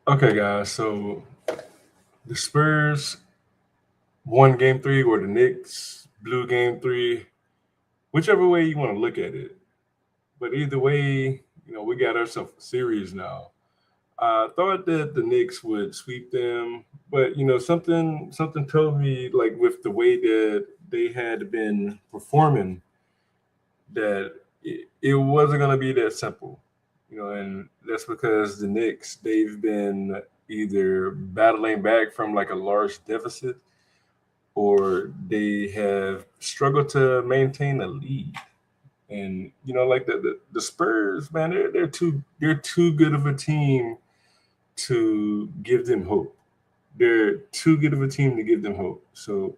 Okay, guys. So the Spurs won Game 3, or the Knicks blew Game 3, whichever way you want to look at it. But either way, we got ourselves a series now. I thought that the Knicks would sweep them, but something told me, like, with the way that they had been performing, that it wasn't going to be that simple. And that's because the Knicks, they've been either battling back from like a large deficit, or they have struggled to maintain a lead. And like the Spurs, man, they're too good of a team to give them hope. They're too good of a team to give them hope. So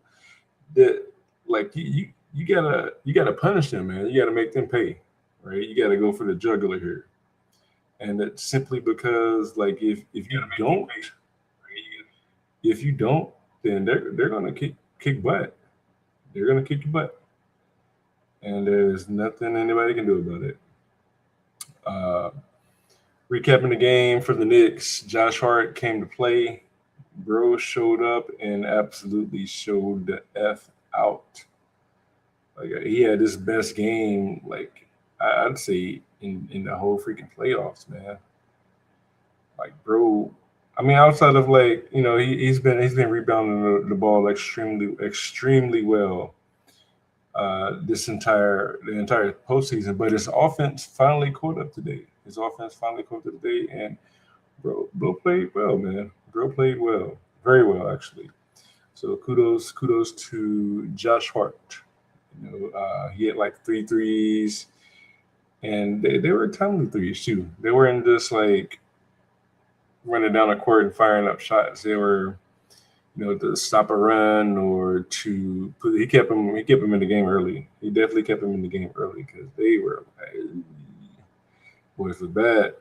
that, like, you gotta punish them, man. You gotta make them pay, right? You gotta go for the jugular here. And it's simply because, like, if you don't, then they're gonna kick butt. They're gonna kick your butt, and there's nothing anybody can do about it. Uh, Recapping the game for the Knicks, Josh Hart came to play. Bro showed up and absolutely showed the f out. Like, he had his best game, like, I'd say, in the whole freaking playoffs, man. Like, bro. I mean, outside of, like, he's been rebounding the ball extremely well, the entire postseason. But his offense finally caught up today. His offense finally caught up today, and bro played well, man. Bro played well, very well, actually. So kudos to Josh Hart. He had like three threes, and they were timely threes too. They weren't just like running down the court and firing up shots. They were, to stop a run, or to put. He kept him in the game early. He definitely kept him in the game early, because they were, boys, were bad.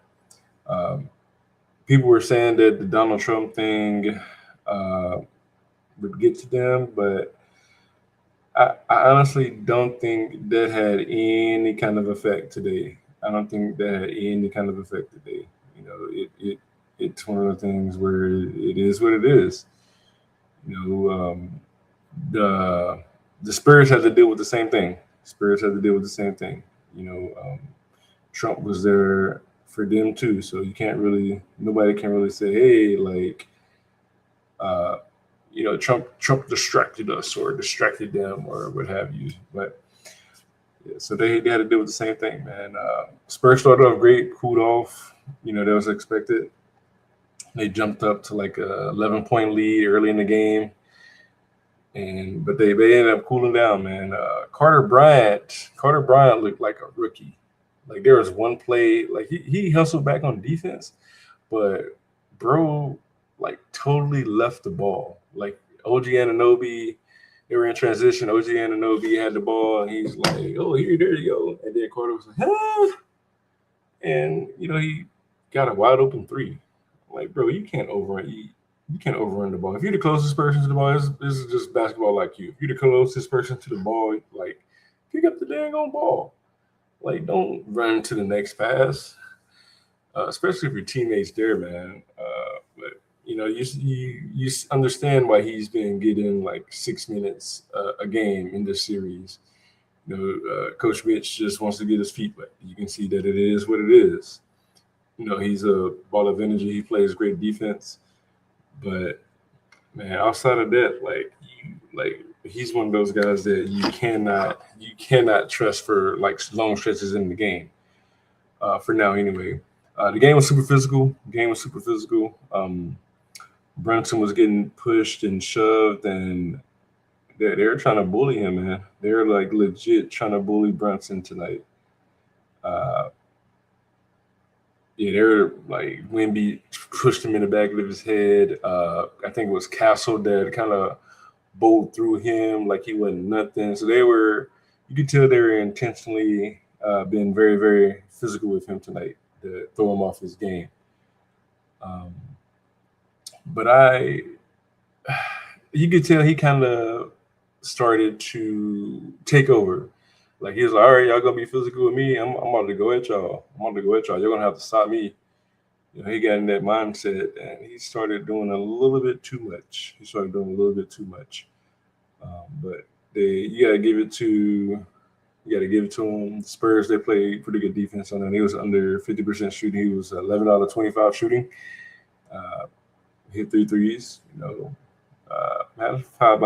Um, People were saying that the Donald Trump thing uh, would get to them, but I honestly don't think that had any kind of effect today. I don't think that had any kind of effect today. It's one of the things where it is what it is. You know, the the Spurs had to deal with the same thing. Spurs had to deal with the same thing. Trump was there for them too, so nobody can really say, hey, like, uh, Trump distracted us or distracted them or what have you. But yeah, so they had to deal with the same thing, man. Spurs started off great, cooled off. That was expected. They jumped up to like a 11-point lead early in the game, and but they ended up cooling down, man. Carter Bryant looked like a rookie. Like, there was one play, like, he hustled back on defense, but bro, like, totally left the ball. Like, OG Ananobi, they were in transition. OG Ananobi had the ball, and he's like, "Oh, there you go." And then Carter was like, "Huh?" And he got a wide open three. Like, bro, you can't overrun the ball. If you're the closest person to the ball, this is just basketball like you. If you're the closest person to the ball, like, pick up the dang on ball. Like, don't run to the next pass, especially if your teammates there, man. But you understand why he's been getting like 6 minutes a game in this series. Coach Mitch just wants to get his feet wet. You can see that it is what it is. He's a ball of energy. He plays great defense, but, man, outside of that, like, he's one of those guys that you cannot trust for like long stretches in the game. For now, anyway. The game was super physical. Brunson was getting pushed and shoved, and they're trying to bully him, man. They're like legit trying to bully Brunson tonight. Uh, yeah, they're like, Wimby pushed him in the back of his head. I think it was Castle that kind of bowled through him like he wasn't nothing. So you could tell they were intentionally being very, very physical with him tonight to throw him off his game. Um, but you could tell he kind of started to take over. Like, he was like, "All right, y'all gonna be physical with me. I'm about to go at y'all. You're gonna have to stop me." He got in that mindset and he started doing a little bit too much. But you gotta give it to him. Spurs, they played pretty good defense on him. He was under 50% shooting. He was 11 out of 25 shooting. Uh, hit 3 threes. Had 5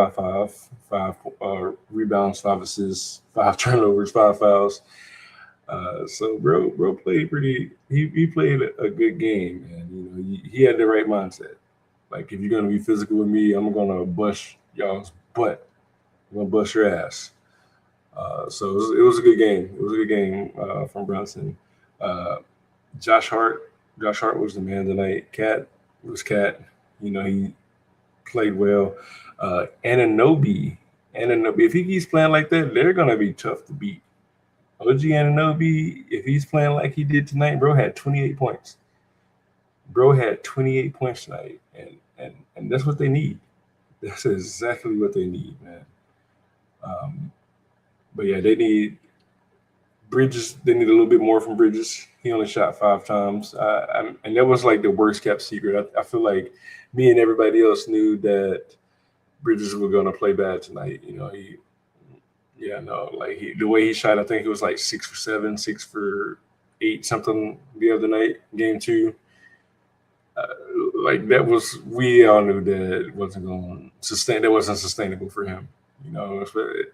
rebounds, 5 assists, 5 turnovers, 5 fouls. So bro played pretty. He played a good game, and he had the right mindset. Like, if you're gonna be physical with me, I'm gonna bust y'all's butt. I'm gonna bust your ass. So it was a good game. It was a good game from Brunson. Uh, Josh Hart. Josh Hart was the man tonight. Cat was Cat. He played well. Anunoby. If he keeps playing like that, they're gonna be tough to beat. OG Anunoby, if he's playing like he did tonight, bro had 28 points. Bro had 28 points tonight, and that's what they need. That's exactly what they need, man. But yeah, they need Bridges. They need a little bit more from Bridges. He only shot 5 times, and that was like the worst kept secret. I feel like me and everybody else knew that Bridges was going to play bad tonight. The way he shot, I think it was like 6 for 7, 6 for 8, something the other night, game 2. We all knew that it wasn't going to sustain. That wasn't sustainable for him.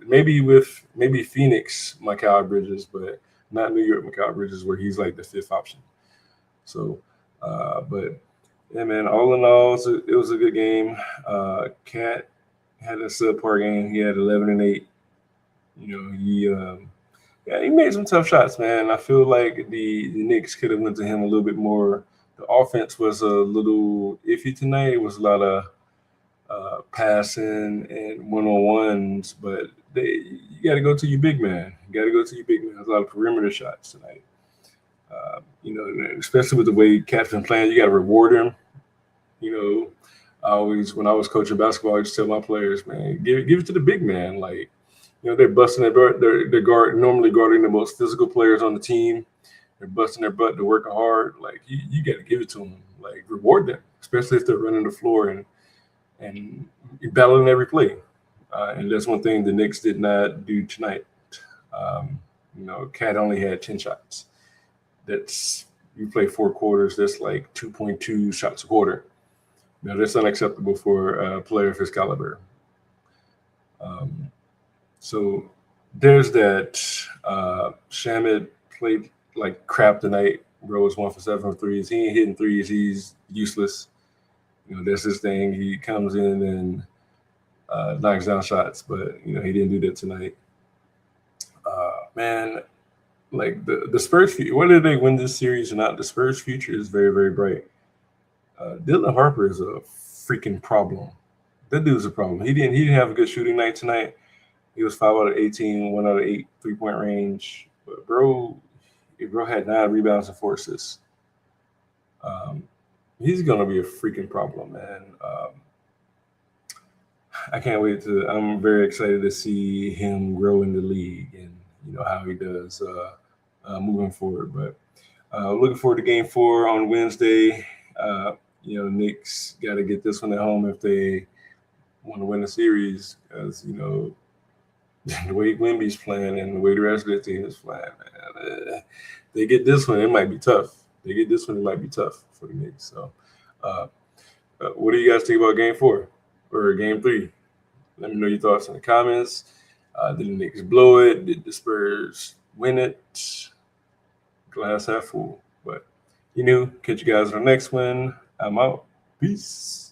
Maybe Phoenix Mikal Bridges, but not New York Mikal Bridges, where he's like the 5th option. So, but yeah, man. All in all, it was a good game. Cat had a subpar game. He had 11 and 8. He made some tough shots, man. I feel like the Knicks could have went to him a little bit more. The offense was a little iffy tonight. It was a lot of passing and one-on-ones, but you got to go to your big man. There's a lot of perimeter shots tonight. Especially with the way Cat's been playing, you got to reward him. When I was coaching basketball, I used to tell my players, man, give it to the big man. Like, they're busting their butt. They're normally guarding the most physical players on the team. They're busting their butt. They're working hard. Like, you got to give it to them. Like, reward them, especially if they're running the floor and battling every play. And that's one thing the Knicks did not do tonight. Cat only had 10 shots. You play 4 quarters. That's like 2.2 shots a quarter. That's unacceptable for a player of his caliber. So there's that. Shamit played like crap tonight. Bro was 1 for 7 for threes. He ain't hitting threes. He's useless. That's his thing. He comes in and knocks down shots, but he didn't do that tonight. Man, like the Spurs, whether they win this series or not, the Spurs' future is very, very bright. Dylan Harper is a freaking problem. That dude's a problem. He didn't have a good shooting night tonight. He was 5 out of 18, 1 out of 8 3-point range. But bro had 9 rebounds and 4 assists. He's gonna be a freaking problem, man. I can't wait I'm very excited to see him grow in the league and how he does moving forward. But looking forward to Game 4 on Wednesday. Knicks got to get this one at home if they want to win the series, because the way Wemby's playing and the way the rest of the team is playing, man. They get this one, it might be tough. For the Knicks. So, what do you guys think about Game 4 or Game 3? Let me know your thoughts in the comments. Did the Knicks blow it? Did the Spurs win it? Glass half full. But catch you guys on the next one. I'm out. Peace.